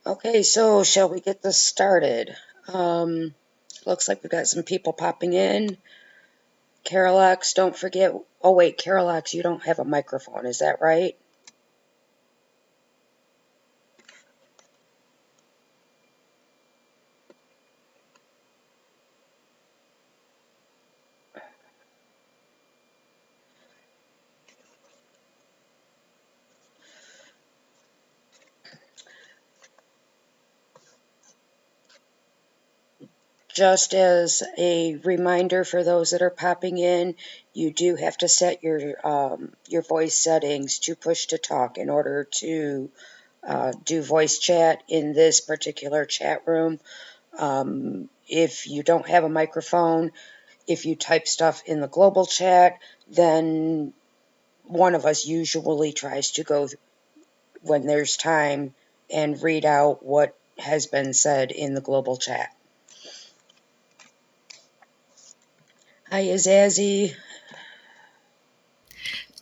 Okay, so shall we get this started? Looks like we've got some people popping in. Carolax, don't forget. Oh, wait, Carolax, you don't have a microphone, is that right? Just as a reminder for those that are popping in, you do have to set your voice settings to push to talk in order to do voice chat in this particular chat room. If you don't have a microphone, if you type stuff in the global chat, then one of us usually tries to go when there's time and read out what has been said in the global chat. Hi, Azazzy.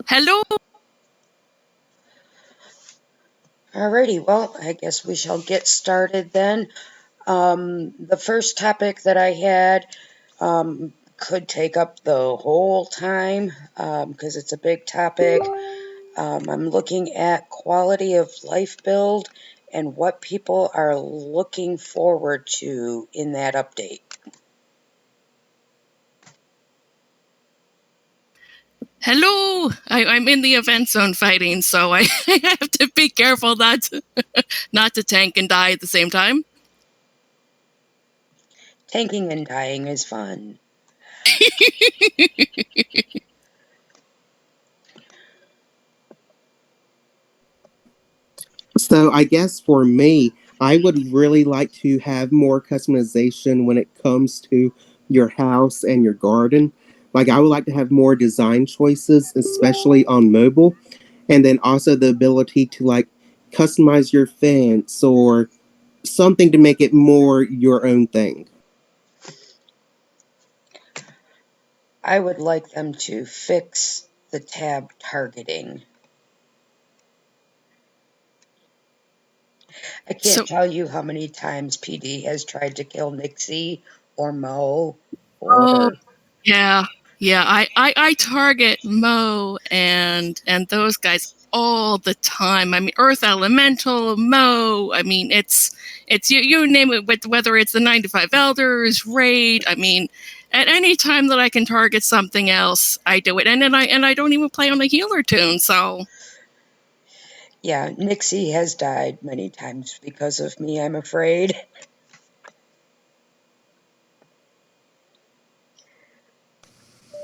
Hello. Alrighty, well, I guess we shall get started then. The first topic that I had could take up the whole time because it's a big topic. I'm looking at quality of life build and what people are looking forward to in that update. Hello. I'm in the event zone fighting, so I have to be careful not to tank and die at the same time. Tanking and dying is fun. So I guess for me, I would really like to have more customization when it comes to your house and your garden. Like I would like to have more design choices, especially on mobile, and then also the ability to like customize your fence or something to make it more your own thing. I would like them to fix the tab targeting. I can't tell you how many times PD has tried to kill Nixie or Mo or yeah. I target Mo and those guys all the time. I mean, Earth Elemental, Mo. I mean, it's you name it. With whether it's the 95 Elders, Raid. I mean, at any time that I can target something else, I do it. And then I don't even play on a healer tune. So yeah, Nixie has died many times because of me, I'm afraid.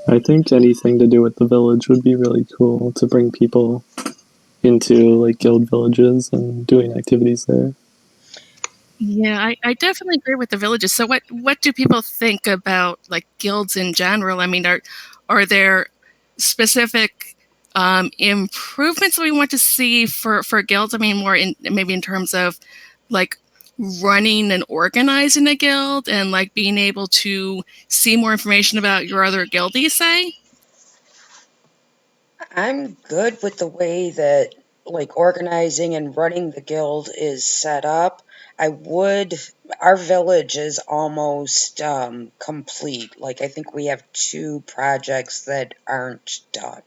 I think anything to do with the village would be really cool to bring people into like guild villages and doing activities there. yeah, I definitely agree with the villages. So what do people think about like guilds in general? I mean, are there specific improvements that we want to see for guilds? I mean, more in maybe in terms of like running and organizing a guild and like being able to see more information about your other guildies, say? I'm good with the way that like organizing and running the guild is set up. Our village is almost complete. Like I think we have 2 projects that aren't done.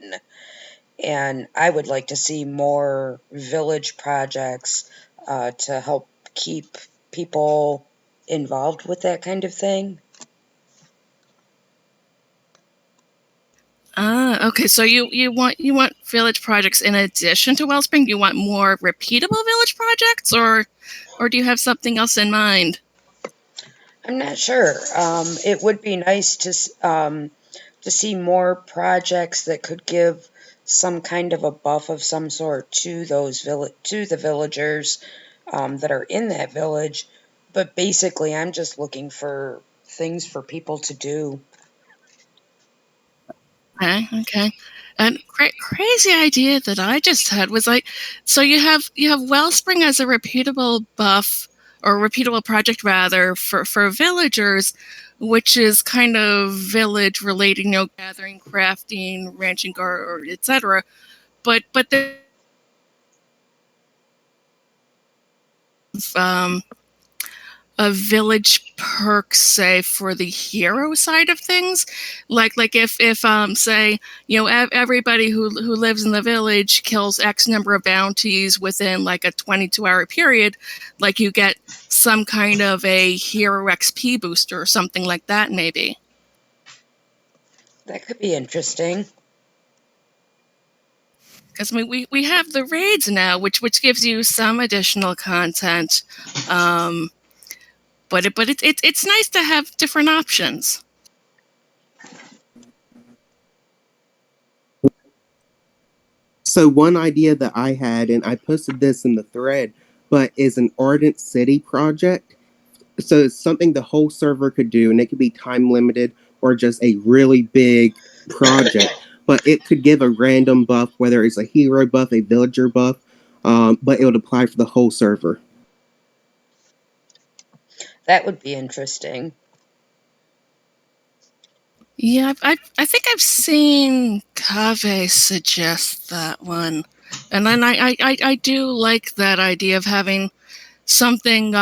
And I would like to see more village projects to help keep people involved with that kind of thing. Okay. So you want village projects in addition to Wellspring? Do you want more repeatable village projects, or do you have something else in mind? I'm not sure. It would be nice to see more projects that could give some kind of a buff of some sort to to the villagers that are in that village. But basically, I'm just looking for things for people to do. Okay. And crazy idea that I just had was like, so you have Wellspring as a repeatable buff or repeatable project rather for villagers, which is kind of village related, gathering, crafting, ranching, or etc. But the a village perk, say, for the hero side of things, like if say, everybody who lives in the village kills X number of bounties within like a 22-hour period, like you get some kind of a hero XP booster or something like that, maybe. That could be interesting. Because we have the raids now, which gives you some additional content, but it's nice to have different options. So one idea that I had, and I posted this in the thread, but is an Ardent City project. So it's something the whole server could do, and it could be time limited or just a really big project. But it could give a random buff, whether it's a hero buff, a villager buff, but it would apply for the whole server. That would be interesting. Yeah, I think I've seen Kave suggest that one, and then I do like that idea of having something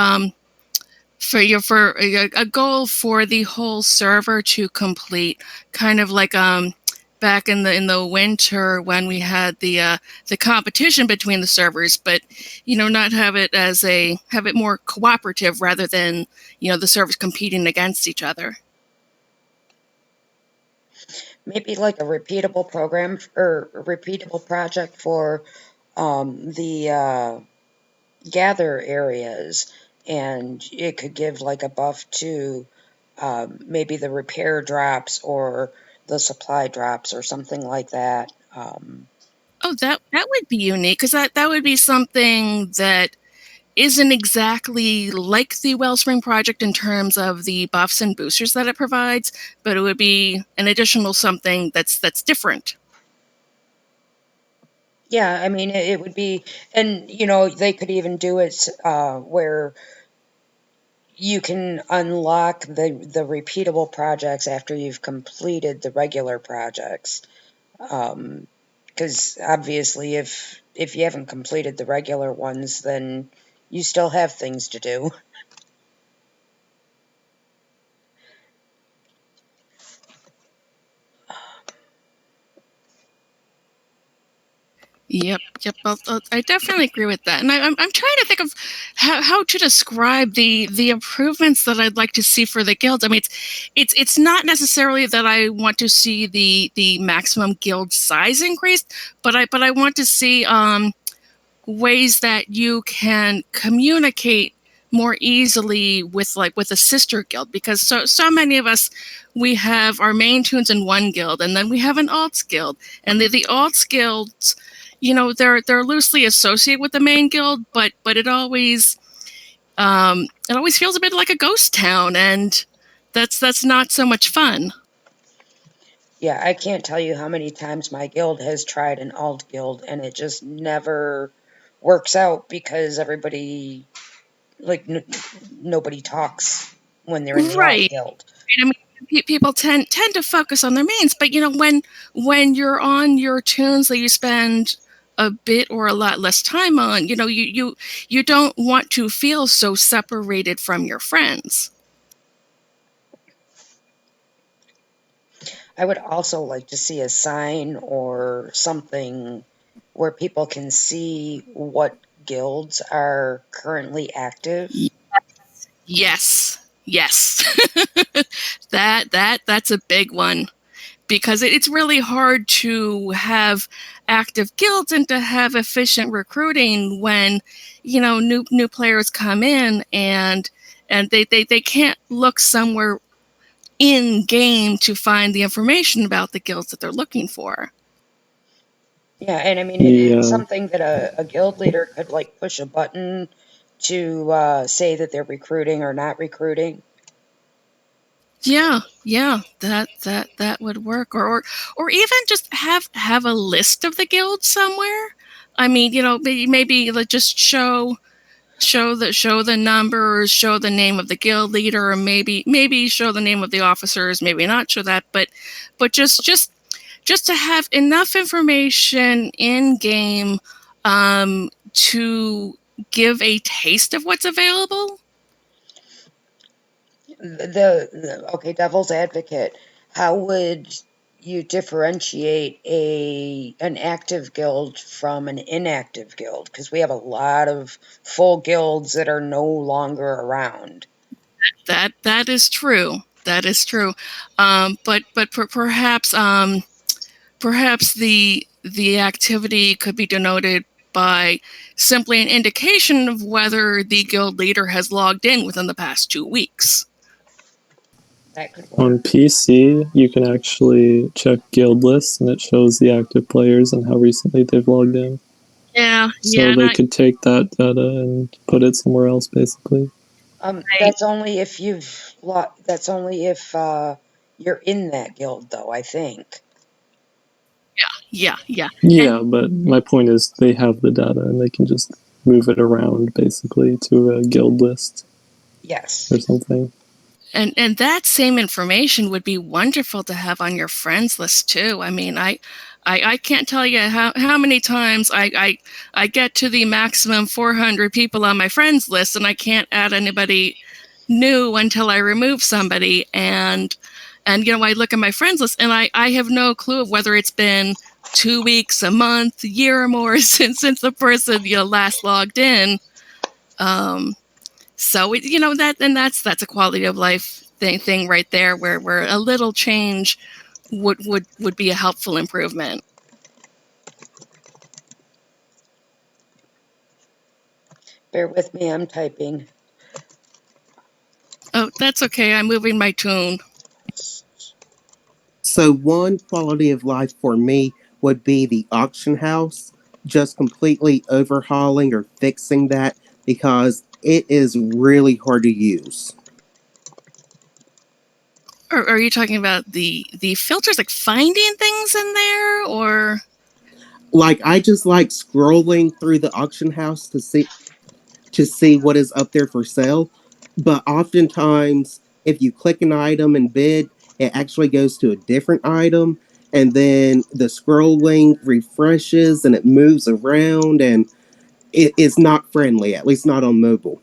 for a goal for the whole server to complete, kind of like back in the winter when we had the competition between the servers, but not have it more cooperative rather than the servers competing against each other. Maybe like a repeatable program or a repeatable project for the gather areas, and it could give like a buff to maybe the repair drops or the supply drops or something like that. Oh, that would be unique, because that would be something that isn't exactly like the Wellspring project in terms of the buffs and boosters that it provides, but it would be an additional something that's different. Yeah, I mean, it would be, and they could even do it where you can unlock the repeatable projects after you've completed the regular projects. Because obviously, if you haven't completed the regular ones, then you still have things to do. Yep. I definitely agree with that, and I'm trying to think of how to describe the improvements that I'd like to see for the guild. I mean, it's not necessarily that I want to see the maximum guild size increased, but I want to see ways that you can communicate more easily with a sister guild, because so many of us, we have our main tunes in one guild, and then we have an alts guild, and the alts guilds, they're loosely associated with the main guild, but it always feels a bit like a ghost town, and that's not so much fun. Yeah, I can't tell you how many times my guild has tried an alt guild, and it just never works out because everybody, like, nobody talks when they're in the alt Right. guild. I mean, people tend to focus on their mains, but when you're on your tunes that you spend a bit or a lot less time on, you don't want to feel so separated from your friends. I would also like to see a sign or something where people can see what guilds are currently active. Yes. That's a big one, because it's really hard to have active guilds and to have efficient recruiting when new players come in, and they can't look somewhere in game to find the information about the guilds that they're looking for. Yeah, and I mean, it's Yeah. something that a guild leader could like push a button to say that they're recruiting or not recruiting. Yeah, that would work, or even just have a list of the guilds somewhere. I mean, maybe like just show the numbers, show the name of the guild leader, or maybe show the name of the officers, maybe not show that, but just to have enough information in game to give a taste of what's available? Okay, devil's advocate. How would you differentiate an active guild from an inactive guild? Because we have a lot of full guilds that are no longer around. That is true. That is true. But perhaps perhaps the activity could be denoted by simply an indication of whether the guild leader has logged in within the past 2 weeks. That could On work. PC, you can actually check guild lists, and it shows the active players and how recently they've logged in. Yeah, So they could take that data and put it somewhere else, basically. That's only if that's only if you're in that guild, though, I think. yeah. Yeah, but my point is they have the data and they can just move it around, basically, to a guild list Yes. or something. And that same information would be wonderful to have on your friends list too. I mean, I can't tell you how many times I get to the maximum 400 people on my friends list and I can't add anybody new until I remove somebody. And I look at my friends list and I have no clue of whether it's been 2 weeks, a month, a year or more since the person last logged in. So that's a quality of life thing right there, where a little change would be a helpful improvement. Bear with me, I'm typing. Oh, that's okay. I'm moving my tune. So one quality of life for me would be the auction house, just completely overhauling or fixing that because it is really hard to use. Or are you talking about the filters, like finding things in there, or? Like I just like scrolling through the auction house to see what is up there for sale, but oftentimes if you click an item and bid, it actually goes to a different item, and then the scrolling refreshes and it moves around, and it is not friendly, at least not on mobile.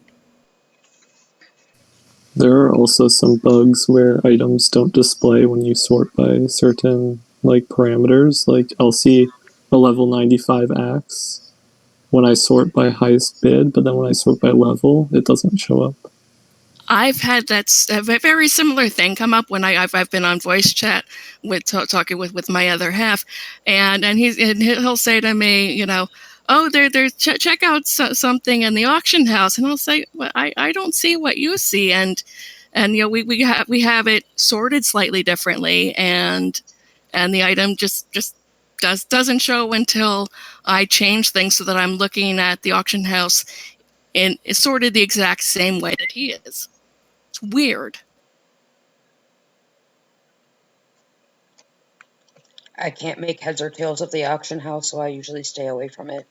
There are also some bugs where items don't display when you sort by certain parameters. Like I'll see a level 95 axe when I sort by highest bid, but then when I sort by level, it doesn't show up. I've had a very similar thing come up when I've been on voice chat with talking with my other half, and he'll say to me, oh, there's check out something in the auction house, and I'll say, well, I don't see what you see, and we have it sorted slightly differently, and the item just doesn't show until I change things so that I'm looking at the auction house and it's sorted the exact same way that he is. It's weird. I can't make heads or tails of the auction house, so I usually stay away from it.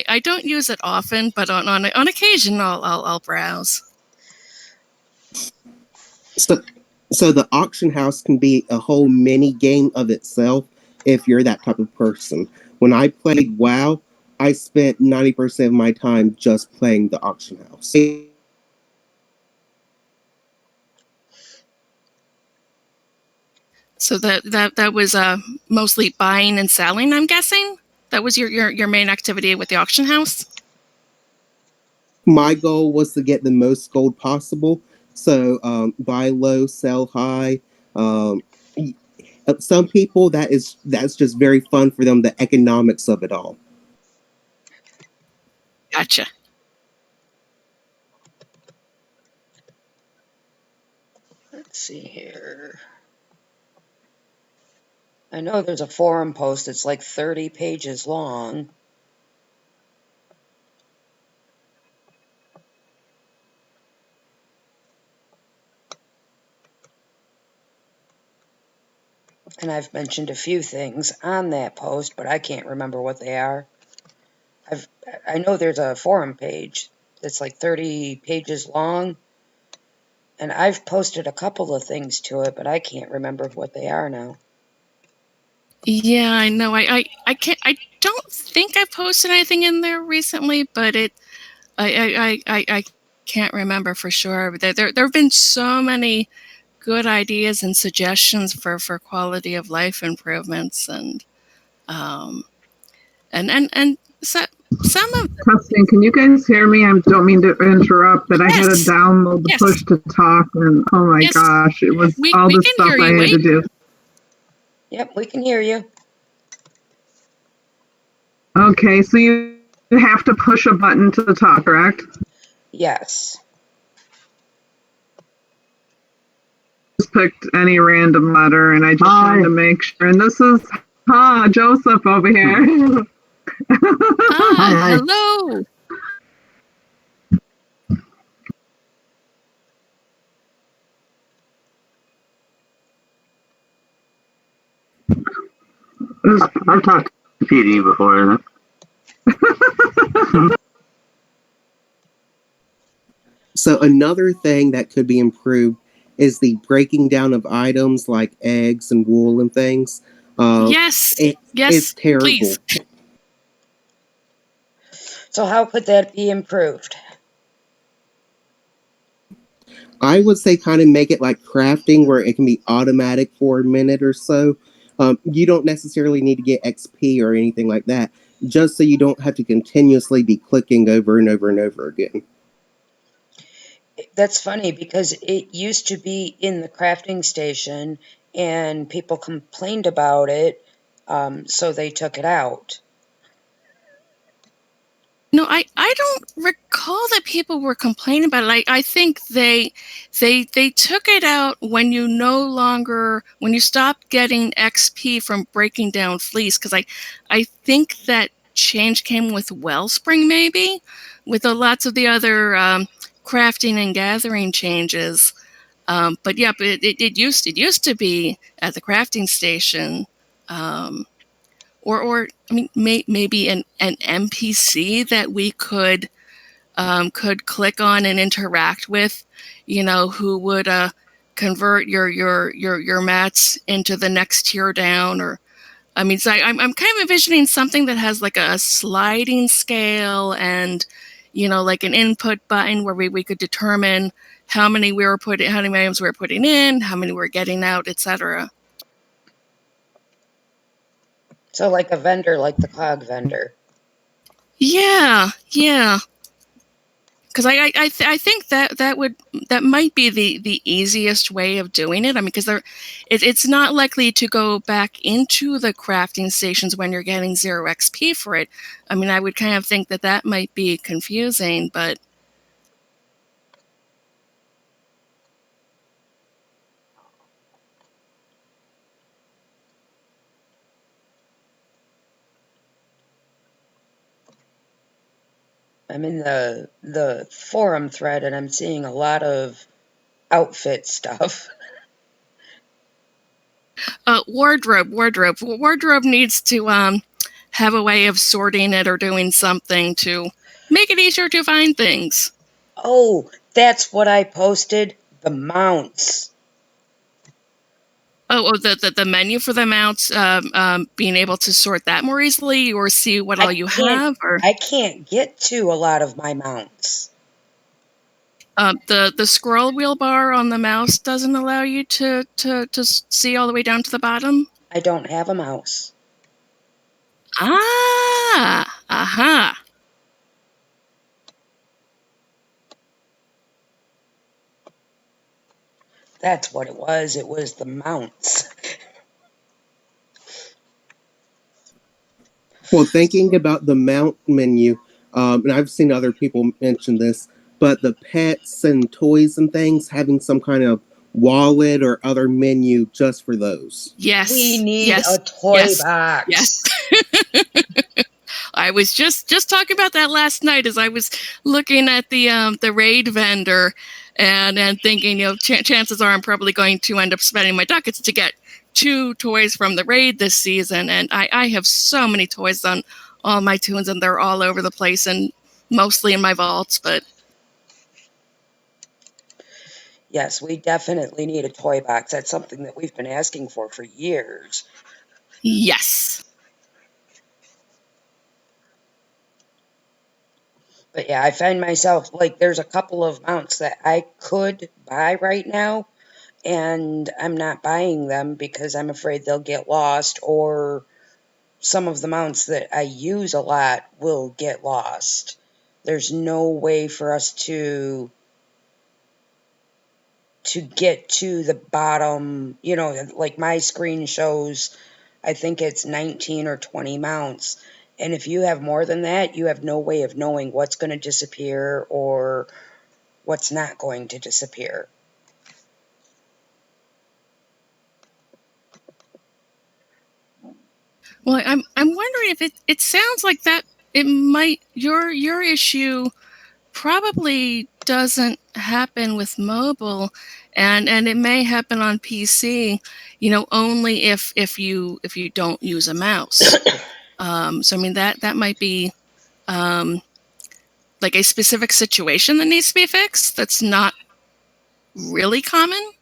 I don't use it often, but on occasion I'll browse. So the auction house can be a whole mini game of itself if you're that type of person. When I played WoW, I spent 90% of my time just playing the auction house. So that was mostly buying and selling, I'm guessing? That was your main activity with the auction house? My goal was to get the most gold possible. So buy low, sell high. Some people that's just very fun for them. The economics of it all. Gotcha. Let's see here. I know there's a forum post that's like 30 pages long. And I've mentioned a few things on that post, but I can't remember what they are. I know there's a forum page that's like 30 pages long, and I've posted a couple of things to it, but I can't remember what they are now. Yeah, I know. I can't. I don't think I posted anything in there recently, but I can't remember for sure. There have been so many good ideas and suggestions for quality of life improvements, um and some of Testing, can you guys hear me? I don't mean to interrupt, but I had to yes, download the yes, push to talk, and oh my yes. gosh, it was We all we the can stuff hear I you. had to Wait. do. Yep, we can hear you. Okay, so you have to push a button to talk, correct? Yes. Just picked any random letter, and I just wanted to make sure. And this is Joseph over here. Ah, hello. I've talked to PD before. So another thing that could be improved is the breaking down of items like eggs and wool and things. Yes, It's yes, terrible. please. So how could that be improved? I would say kind of make it like crafting where it can be automatic for a minute or so. You don't necessarily need to get XP or anything like that, just so you don't have to continuously be clicking over and over and over again. That's funny because it used to be in the crafting station and people complained about it, so they took it out. No, I don't recall that people were complaining about it. I think they took it out when you stopped getting XP from breaking down fleece, because I think that change came with Wellspring, maybe, with lots of the other crafting and gathering changes. But yeah, but it used to be at the crafting station. Um, or I mean, maybe an NPC that we could click on and interact with, who would convert your mats into the next tier down. Or I mean, so I'm kind of envisioning something that has like a sliding scale and like an input button where we could determine how many items we were putting in, how many we're getting out, etc. So like a vendor, like the cog vendor. Yeah, yeah. Because I think that might be the easiest way of doing it. I mean, because it's not likely to go back into the crafting stations when you're getting 0 XP for it. I mean, I would kind of think that might be confusing, but I'm in the forum thread and I'm seeing a lot of outfit stuff. wardrobe needs to have a way of sorting it or doing something to make it easier to find things. Oh, that's what I posted. The mounts. Oh, the menu for the mounts, being able to sort that more easily or see what all you have, or I can't get to a lot of my mounts. the scroll wheel bar on the mouse doesn't allow you to see all the way down to the bottom. I don't have a mouse. Ah, aha. That's what it was. It was the mounts. Well, thinking about the mount menu, and I've seen other people mention this, but the pets and toys and things having some kind of wallet or other menu just for those. Yes. We need yes, a toy yes, box. Yes. I was just talking about that last night as I was looking at the raid vendor and thinking, chances are I'm probably going to end up spending my ducats to get 2 toys from the raid this season. And I have so many toys on all my tunes, and they're all over the place and mostly in my vaults. But Yes, we definitely need a toy box. That's something that we've been asking for years. Yes. But yeah, I find myself like there's a couple of mounts that I could buy right now, and I'm not buying them because I'm afraid they'll get lost, or some of the mounts that I use a lot will get lost. There's no way for us to get to the bottom, like my screen shows, I think it's 19 or 20 mounts. And if you have more than that, you have no way of knowing what's going to disappear or what's not going to disappear. Well, I'm wondering if it sounds like that it might your issue probably doesn't happen with mobile, and it may happen on PC, only if you don't use a mouse. So I mean that might be like a specific situation that needs to be fixed. That's not really common.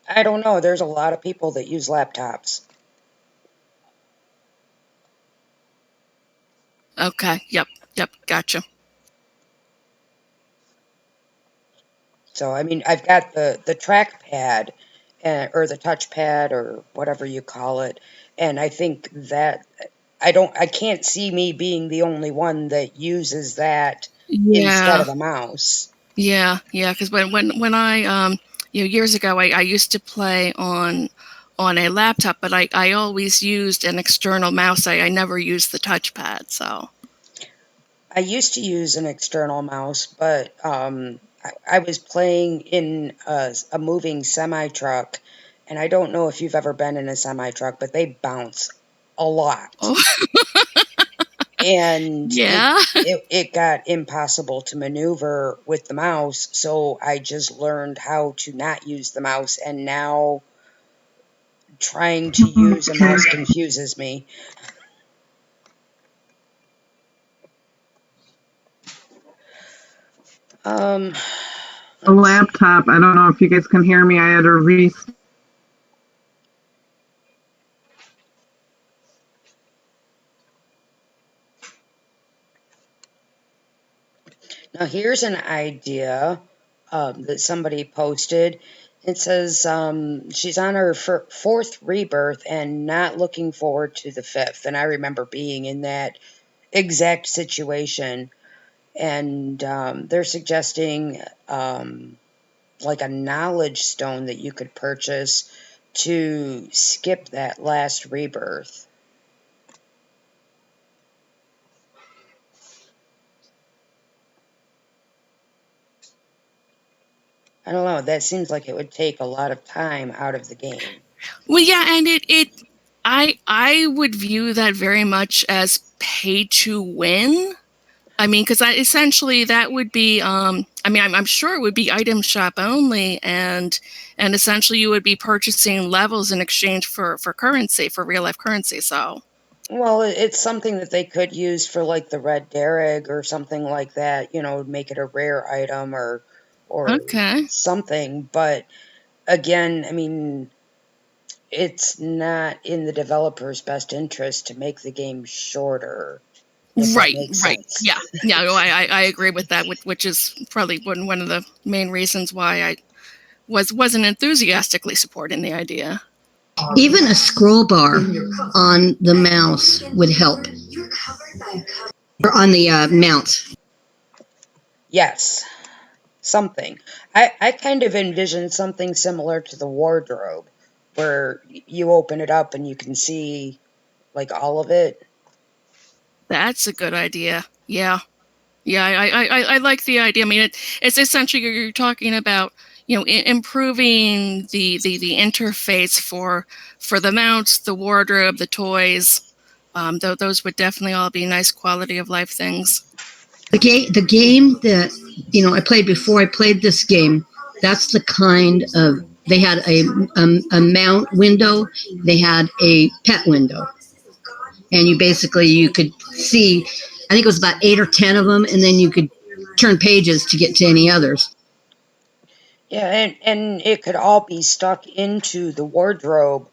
I don't know. There's a lot of people that use laptops. Okay. Yep. Gotcha. So, I mean, I've got the trackpad or the touchpad or whatever you call it. And I think that I can't see me being the only one that uses that instead Yeah. of a mouse. Yeah. Because when I years ago I used to play on a laptop, but I always used an external mouse. I never used the touchpad. So. I used to use an external mouse, but I was playing in a moving semi truck, and I don't know if you've ever been in a semi truck, but they bounce a lot. Oh. And Yeah. it got impossible to maneuver with the mouse, so I just learned how to not use the mouse, and now trying to use a mouse confuses me. A laptop. I don't know if you guys can hear me. I had to restart. Now, here's an idea that somebody posted. It says she's on her fourth rebirth and not looking forward to the fifth. And I remember being in that exact situation. And they're suggesting like a knowledge stone that you could purchase to skip that last rebirth. I don't know. That seems like it would take a lot of time out of the game. Well, yeah, and I would view that very much as pay to win. I mean, because essentially that would be, I mean, I'm sure it would be item shop only, and essentially you would be purchasing levels in exchange for currency, for real life currency. So. Well, it's something that they could use for like the red Derrig or something like that. Make it a rare item or Okay. something. But again, I mean, it's not in the developer's best interest to make the game shorter. If that makes sense. Yeah. No, I agree with that, which is probably one of the main reasons why I wasn't enthusiastically supporting the idea. Even a scroll bar on the mouse would help. Or on the mount. Yes, something. I kind of envision something similar to the wardrobe, where you open it up and you can see like all of it. That's a good idea. Yeah. I like the idea. I mean, it's essentially you're talking about improving the interface for the mounts, the wardrobe, the toys. Those would definitely all be nice quality of life things. The game that I played before I played this game, that's the kind of, they had a mount window, they had a pet window, and you could see, I think it was about 8 or 10 of them, and then you could turn pages to get to any others. Yeah, and it could all be stuck into the wardrobe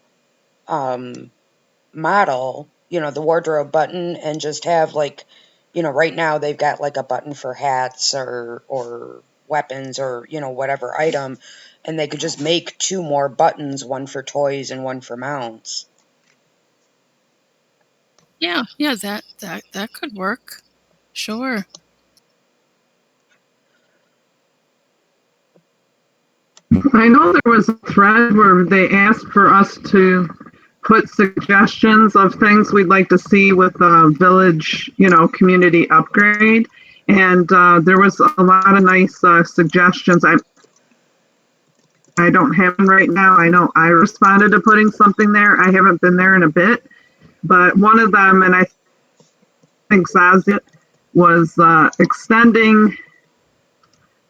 model, the wardrobe button, and just have like, right now they've got like a button for hats or weapons or, whatever item, and they could just make 2 more buttons, one for toys and one for mounts. Yeah, that could work. Sure. I know there was a thread where they asked for us to put suggestions of things we'd like to see with a village, community upgrade. And there was a lot of nice suggestions. I don't have them right now. I know I responded to putting something there. I haven't been there in a bit. But one of them, and I think Zaz was extending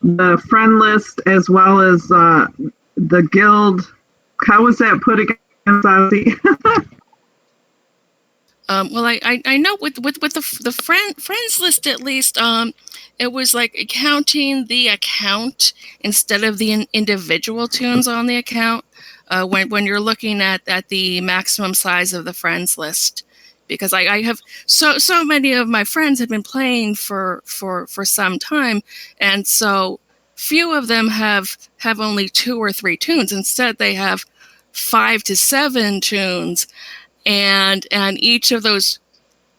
the friend list as well as the guild. How was that put again, Zazzy? Well, I know with the friends list, at least, it was like counting the account instead of the individual tunes on the account. When you're looking at the maximum size of the friends list, because I have so many of my friends have been playing for some time, and so few of them have only 2 or 3 tunes. Instead, they have 5 to 7 tunes. And each of those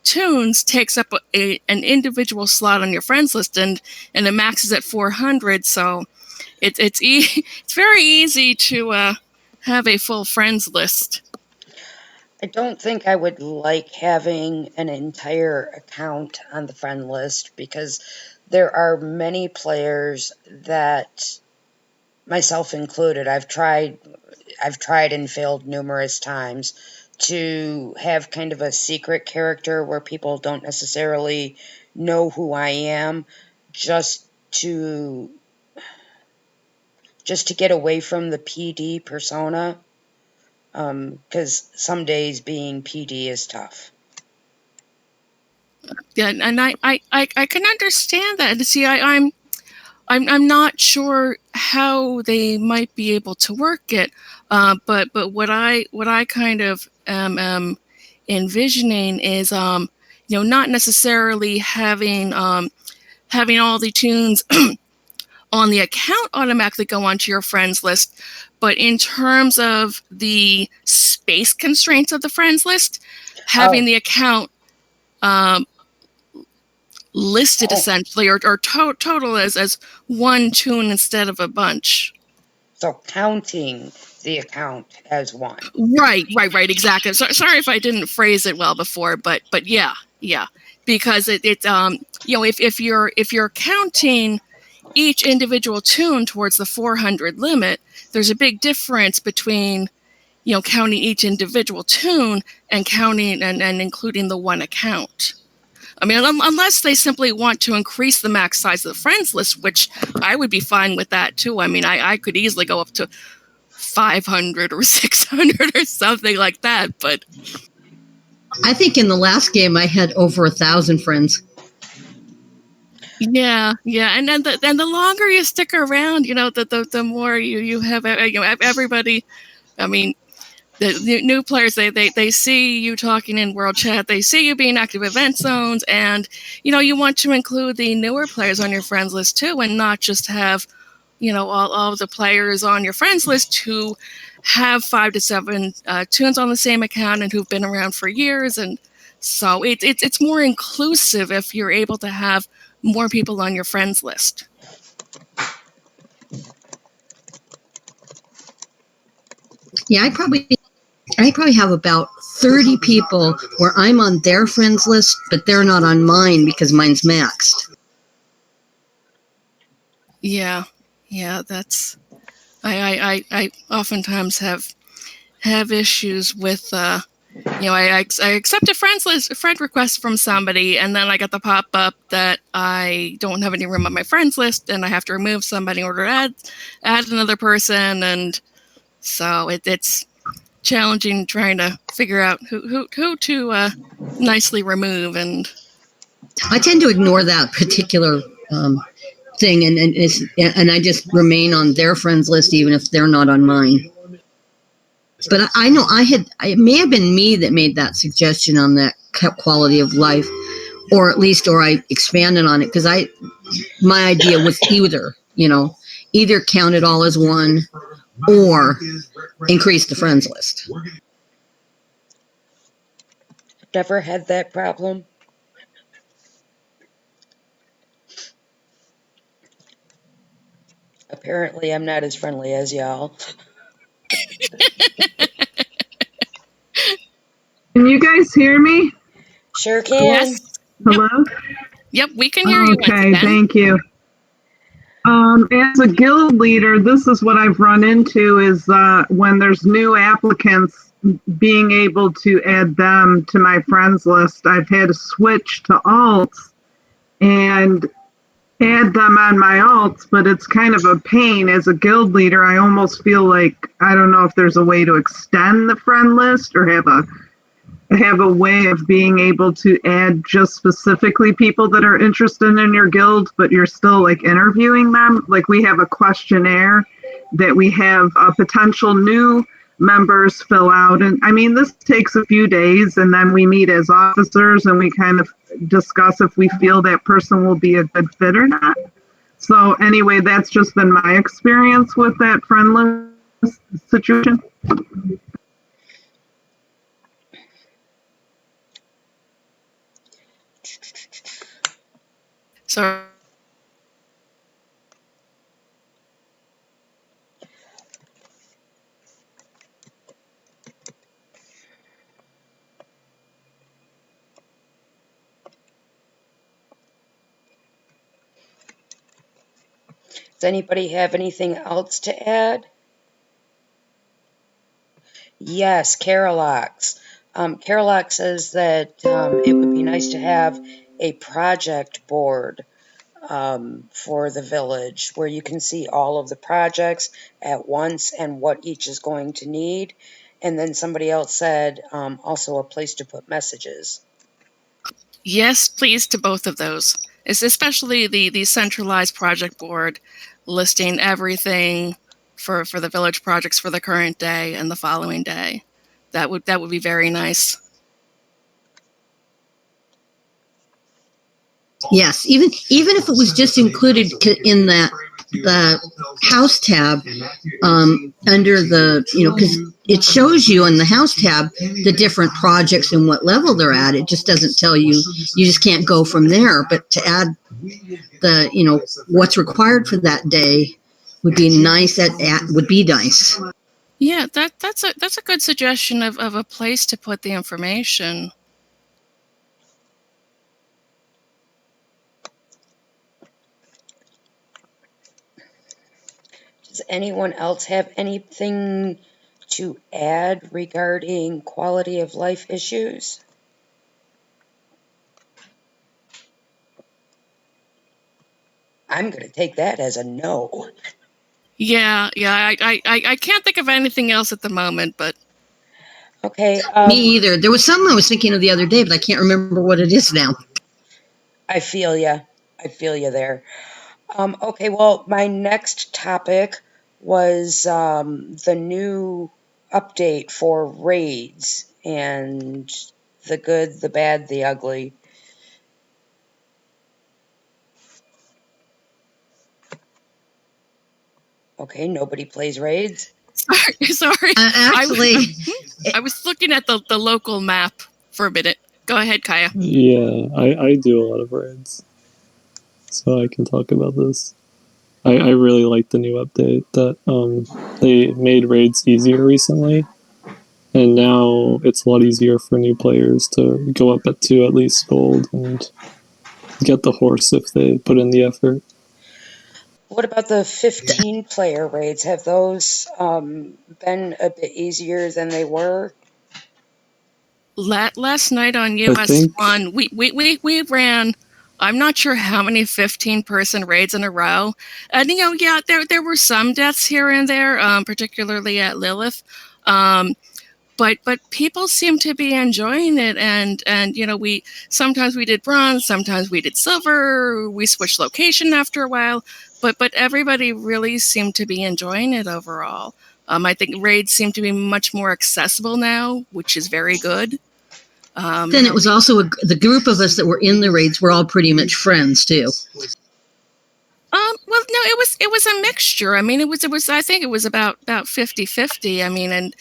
tunes takes up an individual slot on your friends list, and it maxes at 400. So it's very easy to have a full friends list. I don't think I would like having an entire account on the friend list, because there are many players that, myself included, I've tried and failed numerous times to have kind of a secret character where people don't necessarily know who I am, just to get away from the PD persona, because some days being PD is tough. Yeah, and I can understand that. See, I'm not sure how they might be able to work it, but what I kind of am envisioning is not necessarily having all the tunes on the account automatically go onto your friends list, but in terms of the space constraints of the friends list, having the account listed essentially, or total as one tune instead of a bunch. So counting the account as one. Right, exactly. So, sorry if I didn't phrase it well before, but yeah, because it's if you're counting each individual tune towards the 400 limit, there's a big difference between counting each individual tune and counting and including the one account. I mean, unless they simply want to increase the max size of the friends list, which I would be fine with that too. I mean, I could easily go up to 500 or 600 or something like that. But I think in the last game I had over 1,000 friends. Yeah, and then the longer you stick around, the more you have everybody. I mean, the new players, they see you talking in world chat, they see you being active event zones, and you want to include the newer players on your friends list too, and not just have all of the players on your friends list who have 5 to 7 tunes on the same account and who've been around for years. And so it's more inclusive if you're able to have more people on your friends list. Yeah, I probably have about 30 people where I'm on their friends list, but they're not on mine because mine's maxed. Yeah, that's I oftentimes have issues with I accept a friend request from somebody, and then I get the pop up that I don't have any room on my friends list, and I have to remove somebody in order to add another person, and so it's challenging trying to figure out who to nicely remove. And I tend to ignore that particular thing, and I just remain on their friends list even if they're not on mine. But I know it may have been me that made that suggestion on that quality of life, or I expanded on it, because my idea was either count it all as one or increase the friends list. Never had that problem. Apparently, I'm not as friendly as y'all. Can you guys hear me? Sure can. Yes. Hello? Yep, we can hear you. Okay, thank you. As a guild leader, this is what I've run into is when there's new applicants, being able to add them to my friends list. I've had to switch to alts and add them on my alts, but it's kind of a pain. As a guild leader, I almost feel like I don't know if there's a way to extend the friend list or have a way of being able to add just specifically people that are interested in your guild, but you're still like interviewing them. Like we have a questionnaire that we have potential new members fill out. And I mean, this takes a few days, and then we meet as officers and we kind of discuss if we feel that person will be a good fit or not. So anyway, that's just been my experience with that friend list situation. So Does anybody have anything else to add? Yes, Carolox. Carolox says that it would be nice to have a project board for the village where you can see all of the projects at once and what each is going to need. And then somebody else said also a place to put messages. yes, please to both of those. It's especially the centralized project board listing everything for the village projects for the current day and the following day. That would be very nice. Yes, even if it was just included in the house tab under the, because it shows you in the house tab the different projects and what level they're at. It just doesn't tell you. You just can't go from there. But to add the, what's required for that day would be nice. Would be nice. Yeah, that's a good suggestion of a place to put the information. Does anyone else have anything to add regarding quality of life issues? I'm going to take that as a no. Yeah, I can't think of anything else at the moment, but okay. Me either. There was something I was thinking of the other day, but I can't remember what it is now. I feel you there. Okay, well, my next topic was the new update for raids and the good, the bad, the ugly. Okay, nobody plays raids. Sorry. Actually, I was looking at the local map for a minute. Go ahead, Kaya. Yeah, I do a lot of raids, so I can talk about this. I really like the new update that they made raids easier recently, and now it's a lot easier for new players to go up at 2 at least gold and get the horse if they put in the effort. What about the 15-player raids? Have those been a bit easier than they were? Last night on US1, we ran, I'm not sure how many 15-person raids in a row. And, yeah, there were some deaths here and there, particularly at Lilith. But people seem to be enjoying it, and we sometimes we did bronze, sometimes we did silver, we switched location after a while, but everybody really seemed to be enjoying it overall. I think raids seem to be much more accessible now, which is very good. Then it was also the group of us that were in the raids were all pretty much friends too. Well, no, it was a mixture. I mean, it was. I think it was about 50-50. I mean,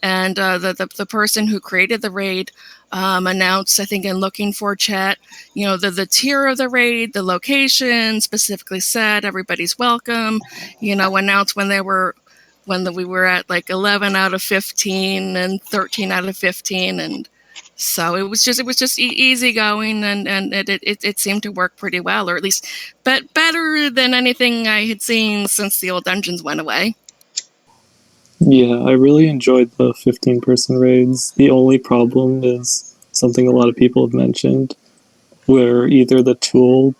and the person who created the raid announced, I think, in looking for chat, the tier of the raid, the location, specifically said everybody's welcome. Announced when we were at like 11 out of 15 and 13 out of 15, and so it was just easy going, and it seemed to work pretty well, or at least better than anything I had seen since the old dungeons went away. Yeah, I really enjoyed the 15-person raids. The only problem is something a lot of people have mentioned, where either the tooltip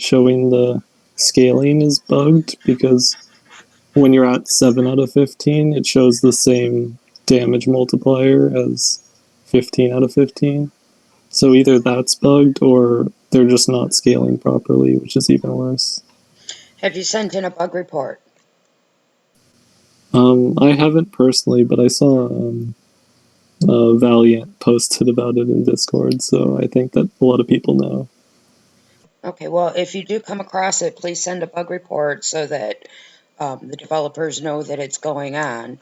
showing the scaling is bugged, because when you're at 7 out of 15, it shows the same damage multiplier as 15 out of 15. So either that's bugged or they're just not scaling properly, which is even worse. Have you sent in a bug report? I haven't personally, but I saw Valiant posted about it in Discord, so I think that a lot of people know. Okay, well, if you do come across it, please send a bug report so that the developers know that it's going on.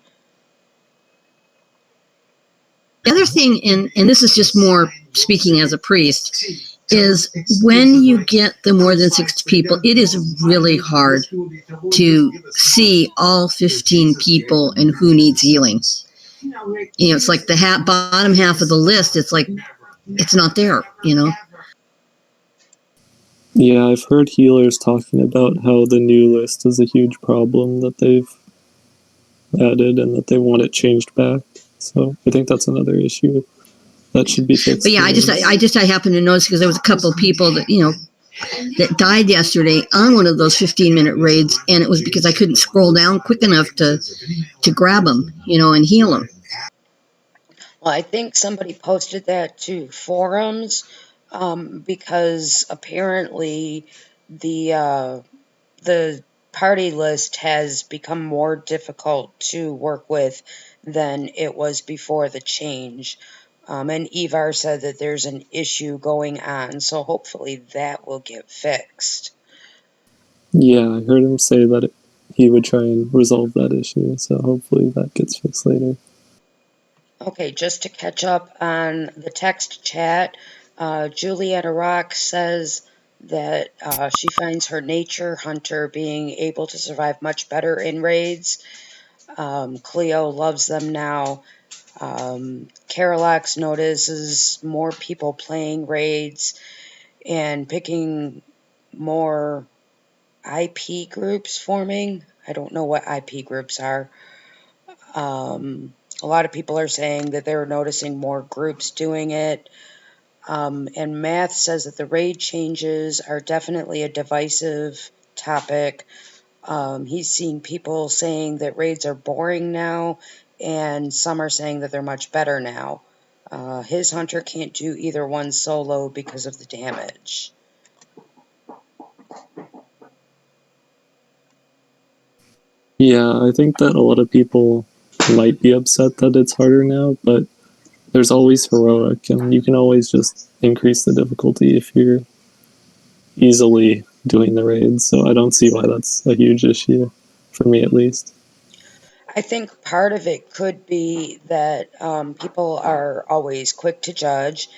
The other thing, and this is just more speaking as a priest, is when you get the more than 6 people, it is really hard to see all 15 people and who needs healing. It's like the bottom half of the list, it's like, it's not there, Yeah, I've heard healers talking about how the new list is a huge problem that they've added and that they want it changed back. So I think that's another issue that should be fixed. But yeah, I happened to notice because there was a couple of people that, that died yesterday on one of those 15-minute raids, and it was because I couldn't scroll down quick enough to grab them, and heal them. Well, I think somebody posted that to forums because apparently the party list has become more difficult to work with than it was before the change. And Ivar said that there's an issue going on, so hopefully that will get fixed. Yeah, I heard him say that he would try and resolve that issue, so hopefully that gets fixed later. Okay, just to catch up on the text chat, Julietta Rock says that she finds her nature hunter being able to survive much better in raids. Cleo loves them now. Carolax notices more people playing raids and picking more IP groups forming. I don't know what IP groups are. A lot of people are saying that they're noticing more groups doing it. And Math says that the raid changes are definitely a divisive topic. He's seen people saying that raids are boring now, and some are saying that they're much better now. His hunter can't do either one solo because of the damage. Yeah, I think that a lot of people might be upset that it's harder now, but there's always heroic, and you can always just increase the difficulty if you're easily doing the raids, so I don't see why that's a huge issue, for me at least. I think part of it could be that people are always quick to judge,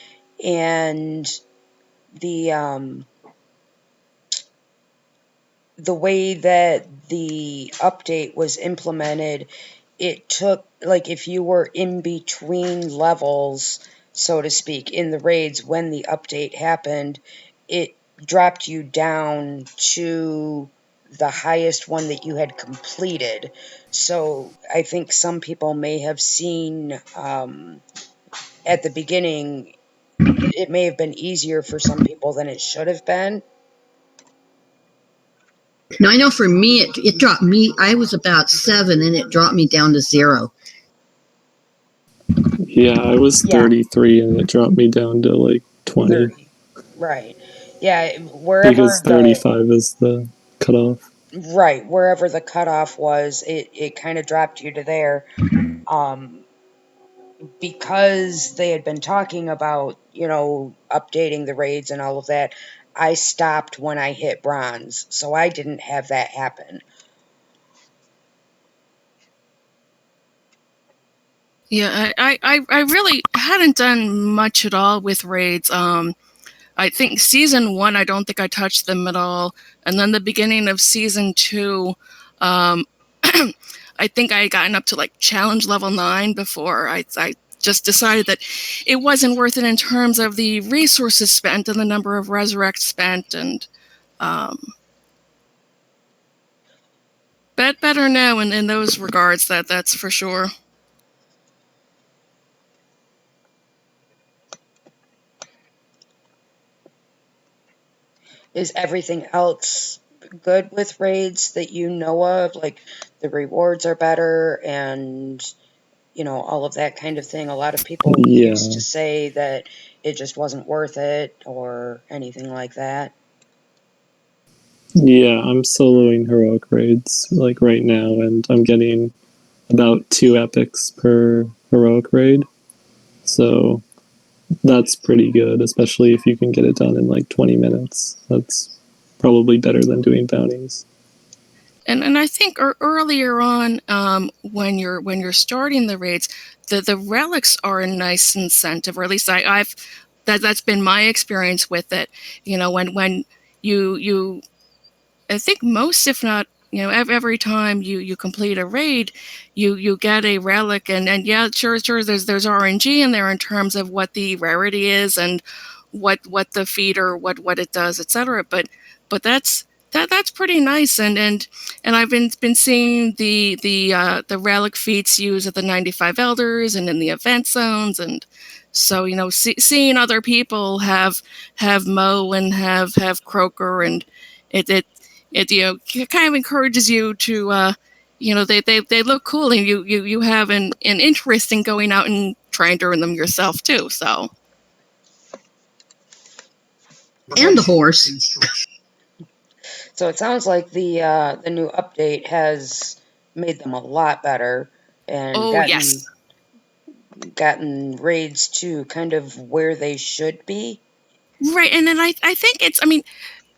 and the way that the update was implemented, it took, like, if you were in between levels, so to speak, in the raids when the update happened, it dropped you down to the highest one that you had completed. So I think some people may have seen at the beginning, it may have been easier for some people than it should have been. Now, I know for me, it dropped me, I was about 7 and it dropped me down to 0. Yeah, I was 33 and it dropped me down to like 20. 30. Right. Yeah, wherever because 35 is the cutoff. Right, wherever the cutoff was, it kind of dropped you to there. Um, because they had been talking about, updating the raids and all of that, I stopped when I hit bronze, so I didn't have that happen. Yeah, I really hadn't done much at all with raids. I think season 1, I don't think I touched them at all. And then the beginning of season 2, um, I think I had gotten up to like challenge level 9 before I just decided that it wasn't worth it in terms of the resources spent and the number of resurrects spent. And better now in those regards, that's for sure. Is everything else good with raids that you know of? Like the rewards are better and, all of that kind of thing. A lot of people used to Yeah. say that it just wasn't worth it or anything like that. Yeah, I'm soloing heroic raids like right now, and I'm getting about 2 epics per heroic raid. So that's pretty good, especially if you can get it done in like 20 minutes. That's probably better than doing bounties. And I think earlier on, when you're starting the raids, the relics are a nice incentive, or at least I've that's been my experience with it. When you I think most, if not, every time you complete a raid, you get a relic, and yeah, sure, there's RNG in there in terms of what the rarity is and what the feeder, what it does, etc. But that's pretty nice, and I've been seeing the relic feats used at the 95 elders and in the event zones, and so seeing other people have Mo and have Croaker, and it kind of encourages you to they look cool, and you have an interest in going out and trying to earn them yourself too. So And the horse. So it sounds like the new update has made them a lot better and oh yes. gotten raids to kind of where they should be. Right, and then I think I mean,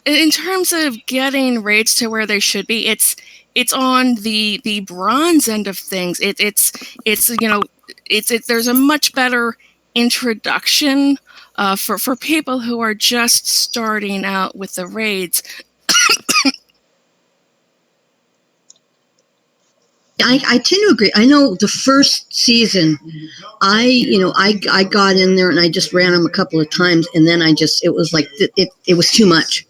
in terms of getting rates to where they should be, it's on the bronze end of things. It's there's a much better introduction for people who are just starting out with the raids. I tend to agree. I know the first season, I got in there and I just ran them a couple of times, and then it was like it was too much.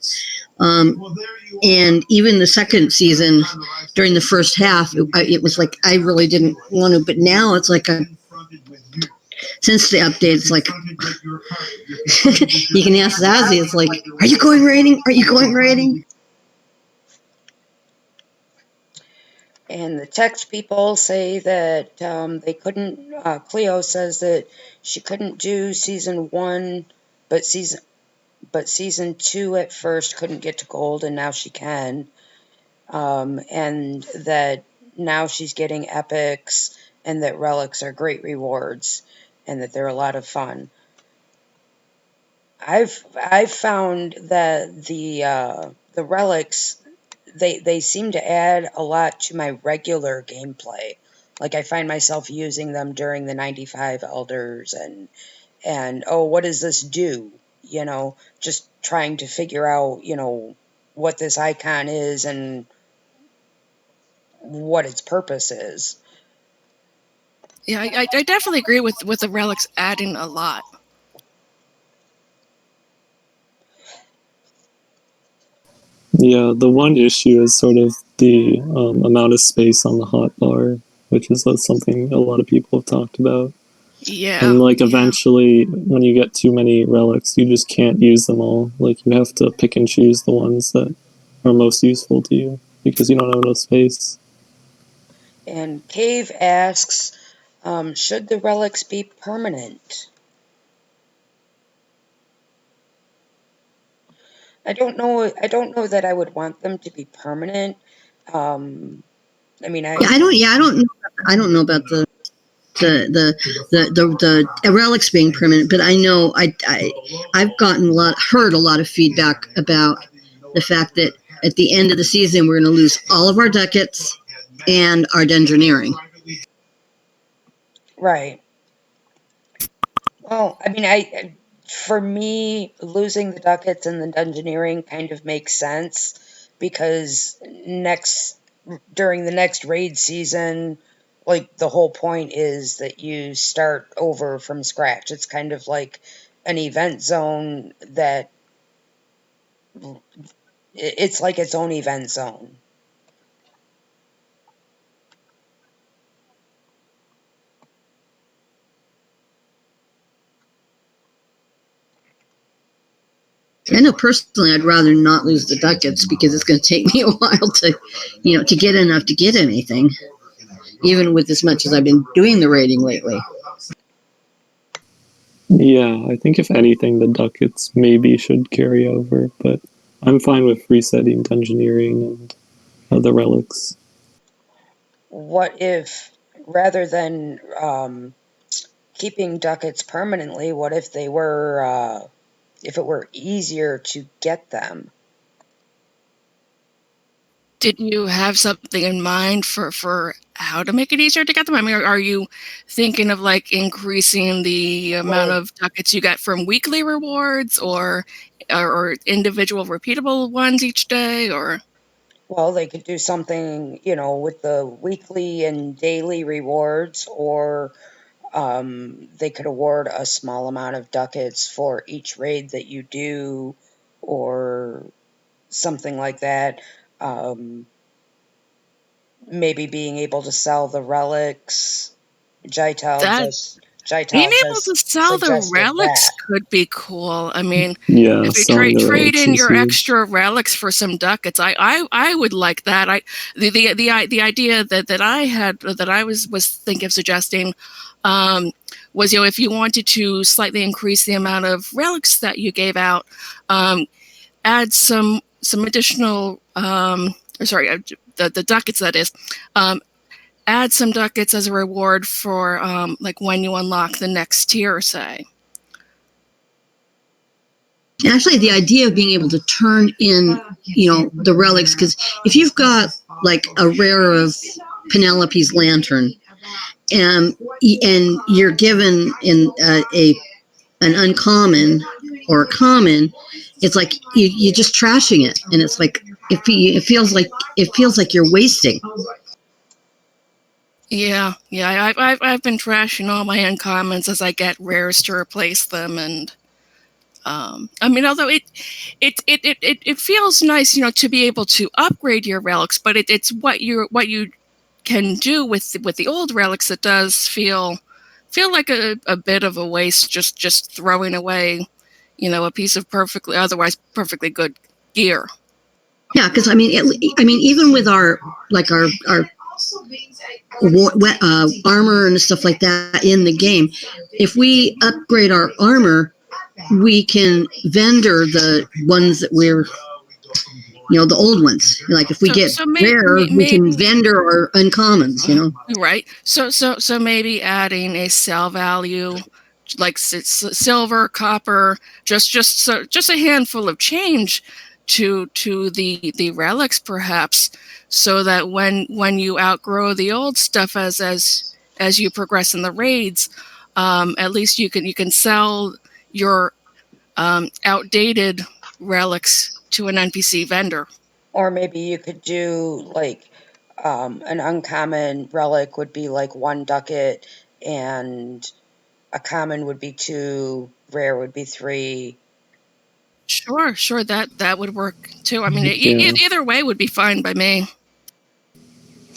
And even the second season, during the first half, it was like I really didn't want to. But now it's like since the update, it's like you can ask Zazie. It's like, are you going raiding? Are you going raiding? And the text people say that they couldn't. Cleo says that she couldn't do season 1, but season 2 at first couldn't get to gold, and now she can. And that now she's getting epics, and that relics are great rewards, and that they're a lot of fun. I've found that the relics, they seem to add a lot to my regular gameplay. Like I find myself using them during the 95 elders, and oh, what does this do? Just trying to figure out, what this icon is and what its purpose is. Yeah, I definitely agree with the relics adding a lot. Yeah, the one issue is sort of the amount of space on the hotbar, which is something a lot of people have talked about. Yeah, And like yeah. eventually, when you get too many relics, you just can't use them all. Like you have to pick and choose the ones that are most useful to you because you don't have enough space. And Cave asks, should the relics be permanent? I don't know that I would want them to be permanent. I mean, Yeah, I don't know about the relics being permanent, but I know I've heard a lot of feedback about the fact that at the end of the season we're going to lose all of our ducats and our dungeoneering. right. Well, I mean, for me, losing the ducats and the dungeoneering kind of makes sense because during the next raid season, like the whole point is that you start over from scratch. It's kind of like an event zone that it's like its own event zone. I know personally I'd rather not lose the ducats because it's going to take me a while to get enough to get anything, even with as much as I've been doing the raiding lately. Yeah, I think if anything, the ducats maybe should carry over, but I'm fine with resetting dungeoneering and the relics. What if, rather than keeping ducats permanently, what if they were, if it were easier to get them? Did you have something in mind for how to make it easier to get them? I mean, are you thinking of like increasing the amount of ducats you get from weekly rewards or individual repeatable ones each day, or? Well, they could do something, with the weekly and daily rewards, or they could award a small amount of ducats for each raid that you do, or something like that. Maybe being able to sell the relics. Jaital That just Being Jaital able to just sell the suggested relics that. could be cool. I mean, Yeah, if you selling the trade relics in is your huge. extra relics for some ducats, I would like that. The idea that I had, that I was thinking of suggesting, was, if you wanted to slightly increase the amount of relics that you gave out, add some additional, the ducats, that is, add some ducats as a reward for like when you unlock the next tier, say. Actually, the idea of being able to turn in, the relics, because if you've got like a rare of Penelope's lantern, and you're given in an uncommon or a common, it's like you're just trashing it, and it's like it feels like you're wasting. Yeah, I've been trashing all my uncommons as I get rares to replace them, and I mean, although it feels nice, to be able to upgrade your relics, but it's what you can do with the old relics that does feel like a bit of a waste, just throwing away, a piece of otherwise perfectly good gear. Yeah, because I mean, even with our armor and stuff like that in the game, if we upgrade our armor, we can vendor the ones that we're, the old ones. Like if we get rare, we can vendor our uncommons. Right. So maybe adding a sell value, like silver, copper, just a handful of change to the relics, perhaps, so that when you outgrow the old stuff as you progress in the raids, at least you can sell your outdated relics to an NPC vendor. Or maybe you could do like an uncommon relic would be like 1 ducat, and a common would be 2, rare would be 3. Sure, that would work too. I mean, Yeah. either way would be fine by me.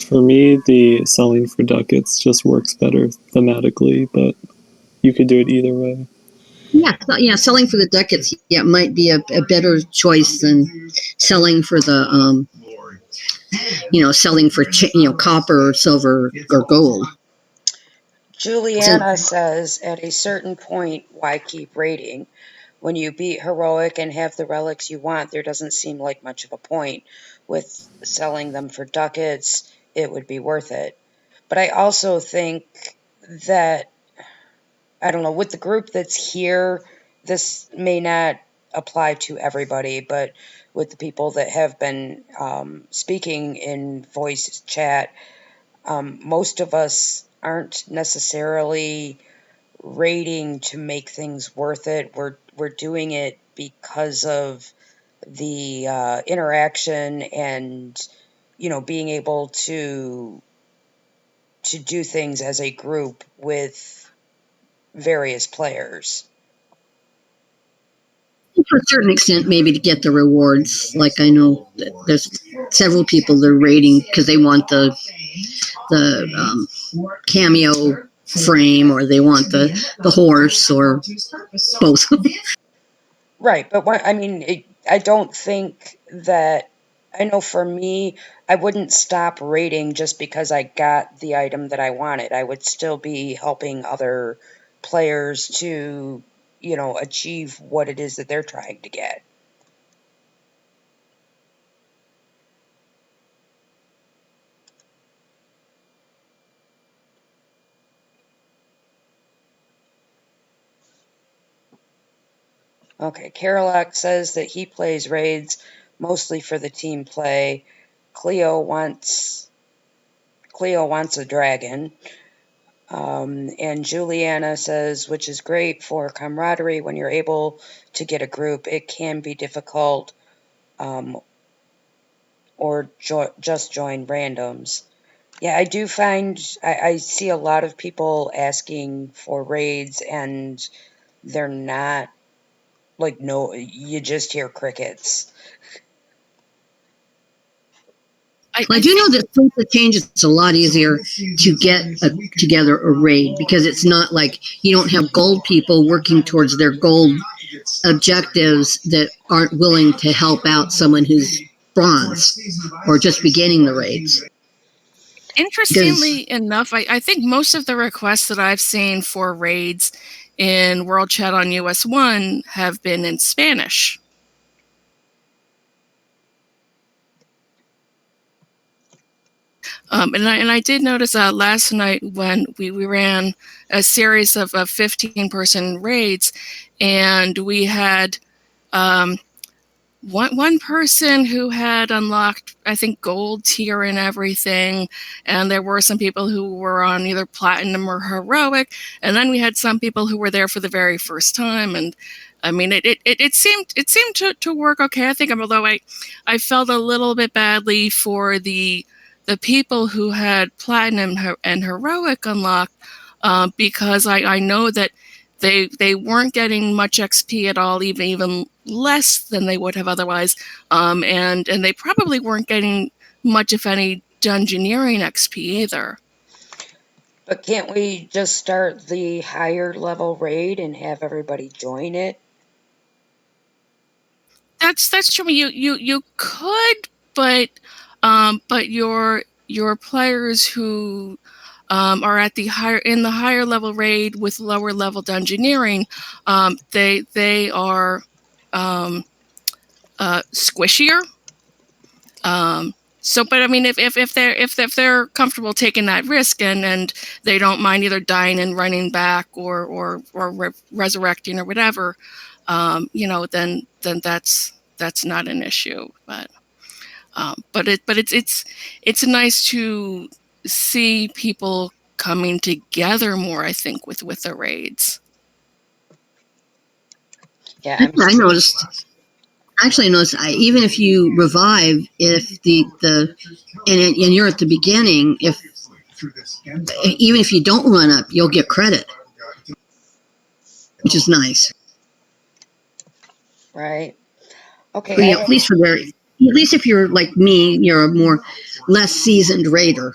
For me, the selling for ducats just works better thematically, but you could do it either way. Yeah, selling for the ducats, might be a better choice than selling for the selling for copper or silver or gold. Juliana says, at a certain point, why keep raiding? when you beat heroic and have the relics you want, there doesn't seem like much of a point. With selling them for ducats, it would be worth it. But I also think that, I don't know, with the group that's here, this may not apply to everybody, but with the people that have been speaking in voice chat, most of us aren't necessarily rating to make things worth it. We're doing it because of the interaction and being able to do things as a group with various players. To a certain extent, maybe to get the rewards. Like I know that there's several people that are rating because they want the cameo frame, or they want the horse, or both. Right, but I don't think that. I know for me, I wouldn't stop rating just because I got the item that I wanted. I would still be helping other players to, achieve what it is that they're trying to get. Okay, Carolac says that he plays raids mostly for the team play. Cleo wants a dragon. And Juliana says, which is great for camaraderie when you're able to get a group. It can be difficult, or just join randoms. Yeah, I do find I see a lot of people asking for raids, and they're not like, no, you just hear crickets. I do know that since the change, it's a lot easier to get together a raid, because it's not like you don't have gold people working towards their gold objectives that aren't willing to help out someone who's bronze or just beginning the raids. Interestingly enough, I think most of the requests that I've seen for raids in World Chat on US 1 have been in Spanish. And I did notice last night when we ran a series of 15-person raids, and we had one person who had unlocked, I think, gold tier and everything, and there were some people who were on either platinum or heroic, and then we had some people who were there for the very first time, and I mean, it seemed to work okay. I think, although I felt a little bit badly for the people who had platinum and heroic unlocked, because I know that they weren't getting much XP at all, even less than they would have otherwise, and they probably weren't getting much, if any, dungeoneering XP either. But can't we just start the higher level raid and have everybody join it? That's true. You could, but your players who are at the higher level raid with lower level dungeoneering, they are squishier. But I mean, if they're comfortable taking that risk, and they don't mind either dying and running back, or resurrecting or whatever, then that's not an issue. But it's nice to see people coming together more, I think, with the raids. Yeah, I noticed. Actually, I noticed even if you revive, if the and you're at the beginning, even if you don't run up, you'll get credit, which is nice. Right. Okay. At least if you're like me, you're a more less seasoned raider.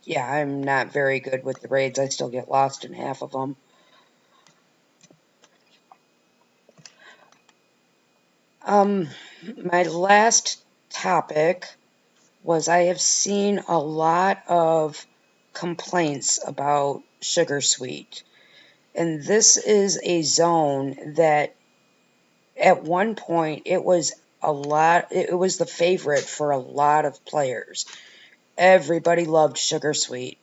Yeah, I'm not very good with the raids. I still get lost in half of them. My last topic was, I have seen a lot of complaints about Sugarsweet. And this is a zone that at one point it was it was the favorite for a lot of players. Everybody loved Sugarsweet.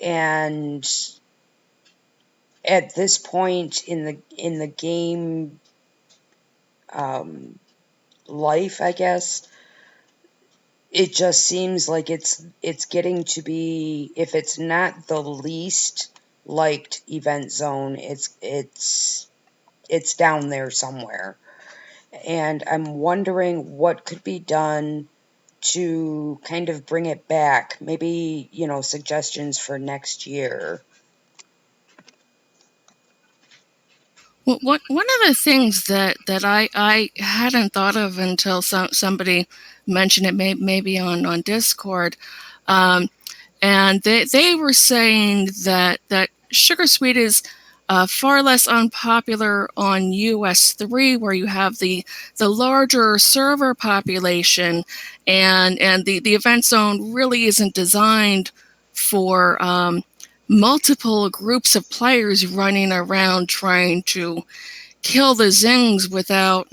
And at this point in the game life, I guess, it just seems like it's getting to be, if it's not the least liked event zone, it's down there somewhere. And I'm wondering what could be done to kind of bring it back. Maybe, suggestions for next year. Well, one of the things that I hadn't thought of until somebody mentioned it, maybe on Discord, and they were saying that Sugarsweet is far less unpopular on US3, where you have the larger server population, and the event zone really isn't designed for multiple groups of players running around trying to kill the zings without,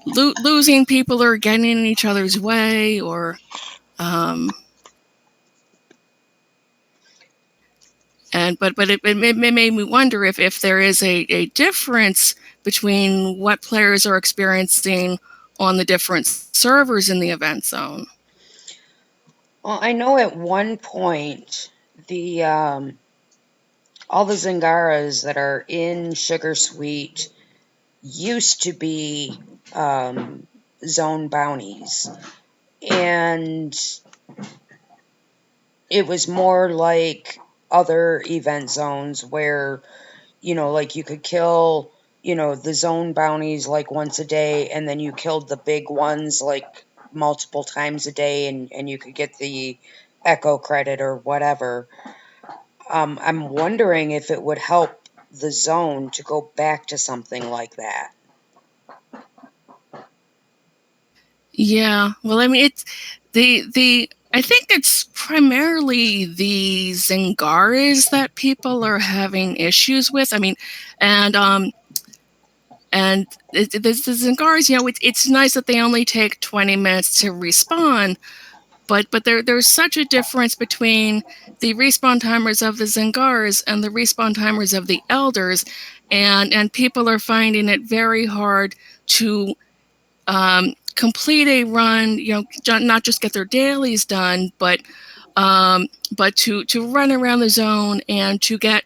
losing people or getting in each other's way, or but it made me wonder if there is a difference between what players are experiencing on the different servers in the event zone. Well, I know at one point the all the Zingaras that are in Sugarsweet used to be zone bounties, and it was more like other event zones where, like you could kill, the zone bounties like once a day, and then you killed the big ones like multiple times a day, and you could get the echo credit or whatever. I'm wondering if it would help the zone to go back to something like that. Yeah, well, I mean, it's I think it's primarily the Zingaras that people are having issues with. I mean, and the Zingaras, it's nice that they only take 20 minutes to respawn, but there's such a difference between the respawn timers of the Zingaras and the respawn timers of the Elders, and people are finding it very hard to complete a run, not just get their dailies done, but to run around the zone and to get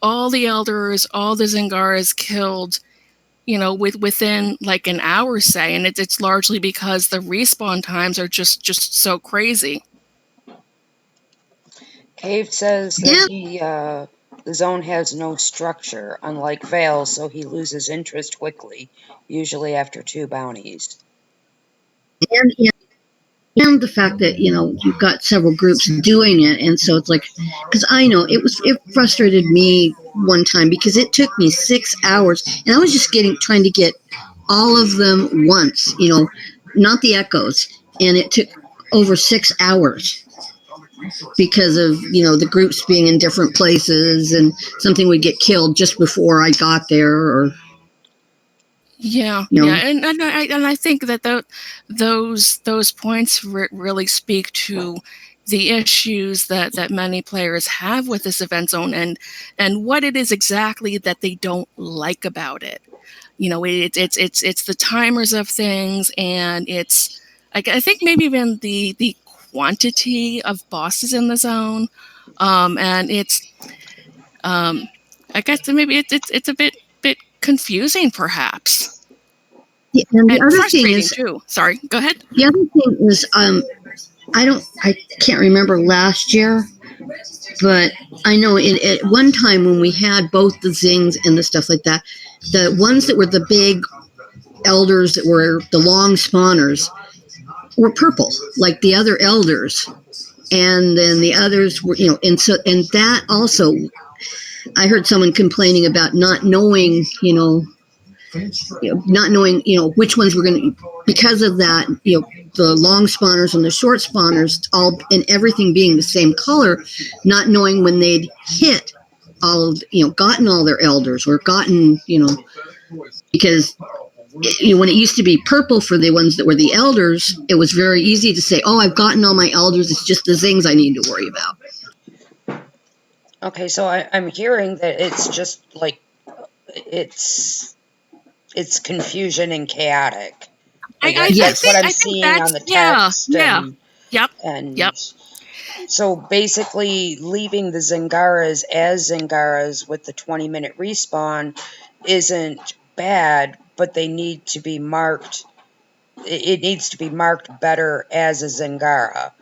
all the Elders, all the Zingaras killed, within like an hour, say, and it's largely because the respawn times are just so crazy. Cave says that the zone has no structure, unlike Vale, so he loses interest quickly, usually after 2 bounties. And the fact that you've got several groups doing it, and so it's like, because I know it frustrated me one time because it took me 6 hours, and I was just trying to get all of them once, not the echoes, and it took over 6 hours because of the groups being in different places, and something would get killed just before I got there, or yeah, and I think that those points really speak to the issues that many players have with this event zone, and what it is exactly that they don't like about it. It's the timers of things, and it's I think maybe even the quantity of bosses in the zone, and it's I guess maybe it's a bit confusing, perhaps. Yeah, and the other thing is too. Sorry, go ahead. The other thing is, I can't remember last year, but I know at one time when we had both the zings and the stuff like that, the ones that were the big Elders that were the long spawners were purple, like the other Elders, and then the others were, and that also, I heard someone complaining about not knowing, which ones were going to, because of that, the long spawners and the short spawners, all and everything being the same color, not knowing when they'd hit gotten all their elders or gotten, because when it used to be purple for the ones that were the elders, it was very easy to say, oh, I've gotten all my elders. It's just the things I need to worry about. Okay, so I'm hearing that it's just like it's confusion and chaotic. Like that's what I'm seeing on the text. Yep. So basically, leaving the Zengaras as Zengaras with the 20-minute respawn isn't bad, but they need to be marked. It needs to be marked better as a Zengara,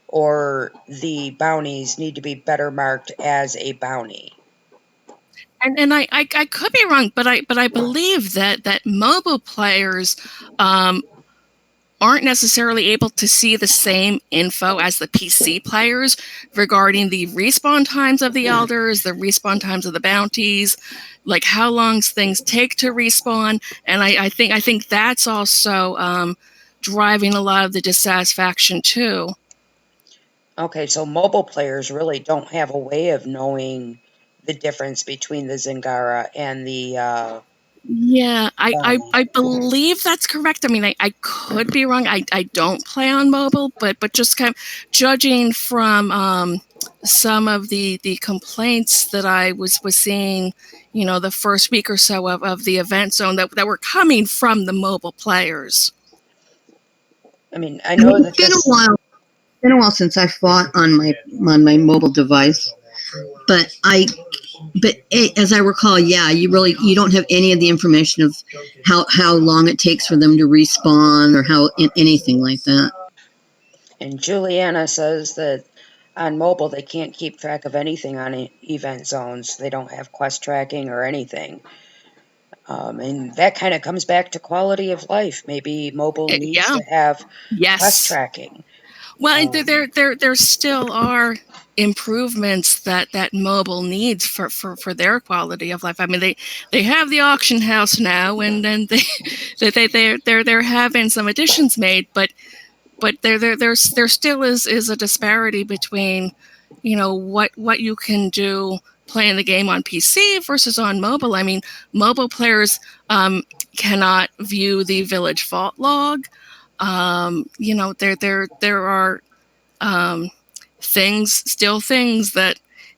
or the bounties need to be better marked as a bounty. And I could be wrong, but I believe that mobile players aren't necessarily able to see the same info as the PC players regarding the respawn times of the elders, the respawn times of the bounties, like how long things take to respawn. And I think that's also driving a lot of the dissatisfaction too. Okay, so mobile players really don't have a way of knowing the difference between the Zengara and the Yeah, I believe that's correct. I mean, I could be wrong. I don't play on mobile, but just kind of judging from some of the complaints that I was seeing, the first week or so of the event zone that were coming from the mobile players. I mean, I know that It's been a while since I fought on my mobile device, but as I recall, yeah, you don't have any of the information of how long it takes for them to respawn or how anything like that. And Juliana says that on mobile they can't keep track of anything on event zones. They don't have quest tracking or anything. And that kind of comes back to quality of life. Maybe mobile needs to have quest tracking. Well, there still are improvements that mobile needs for their quality of life. I mean, they have the auction house now, and then they're having some additions made, but there still is a disparity between what you can do playing the game on PC versus on mobile. I mean, mobile players cannot view the village fault log. There are things that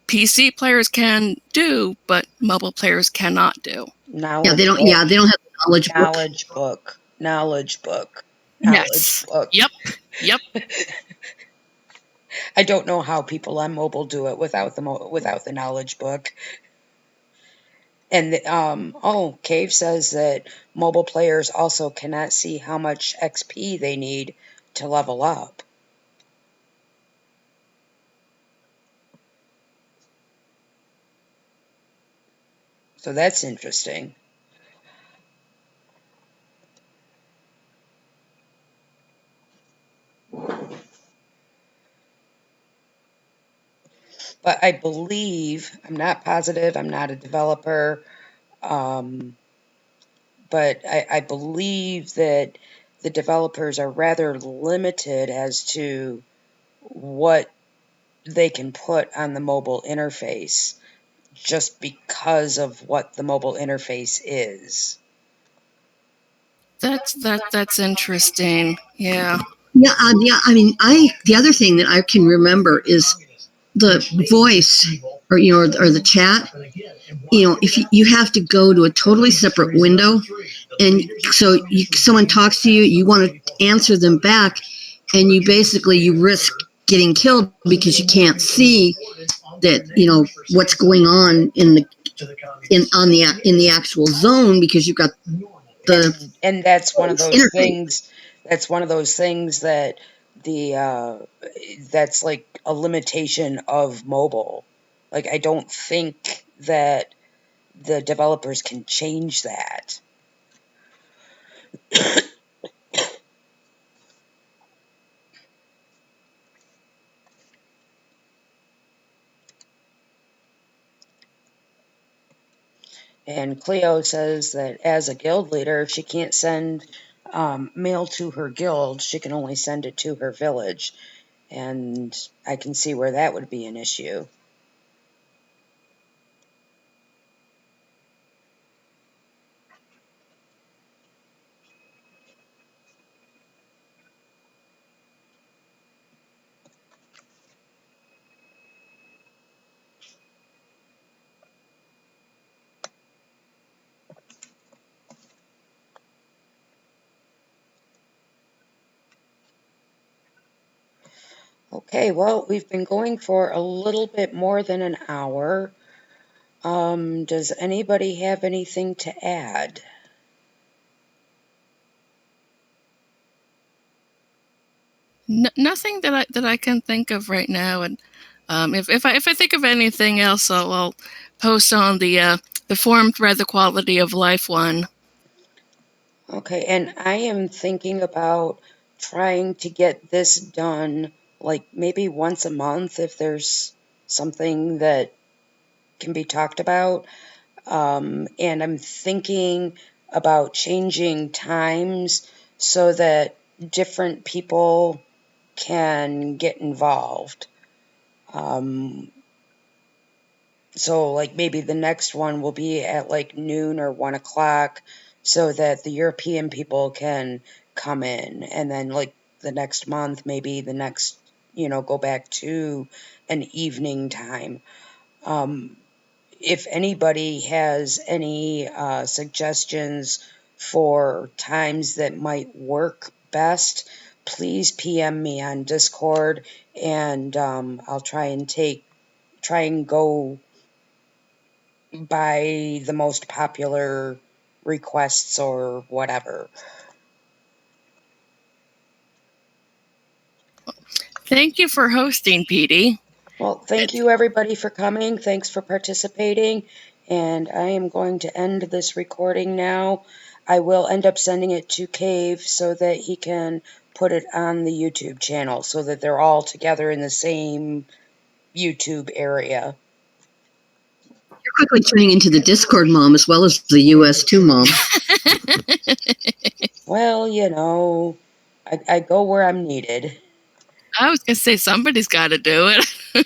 PC players can do, but mobile players cannot do. They don't have the knowledge book. Yes. Yep. I don't know how people on mobile do it without the knowledge book. And Cave says that mobile players also cannot see how much XP they need to level up. So that's interesting. But I believe, I'm not positive, I'm not a developer, but I believe that the developers are rather limited as to what they can put on the mobile interface just because of what the mobile interface is. That's interesting. Yeah. Yeah. I mean, the other thing that I can remember is the voice or the chat. If you have to go to a totally separate window, and so someone talks to you, you want to answer them back, and you risk getting killed because you can't see that what's going on in the actual zone because you've got and that's one of those things. That's one of those things that that's like a limitation of mobile. Like, I don't think that the developers can change that. And Cleo says that as a guild leader, she can't send mail to her guild. She can only send it to her village. And I can see where that would be an issue. Okay, well, we've been going for a little bit more than an hour. Does anybody have anything to add? Nothing that I can think of right now, and if I think of anything else, I'll post on the forum thread, the quality of life one. Okay, and I am thinking about trying to get this done like maybe once a month if there's something that can be talked about. And I'm thinking about changing times so that different people can get involved. So, like, maybe the next one will be at like noon or 1 o'clock so that the European people can come in. And then, like, the next month, maybe the next, go back to an evening time. If anybody has any suggestions for times that might work best, please PM me on Discord, and I'll try and go by the most popular requests or whatever. Thank you for hosting, Petey. Well, thank you everybody for coming. Thanks for participating. And I am going to end this recording now. I will end up sending it to Cave so that he can put it on the YouTube channel so that they're all together in the same YouTube area. You're quickly turning into the Discord mom as well as the US2 mom. Well, I go where I'm needed. I was gonna say somebody's got to do it.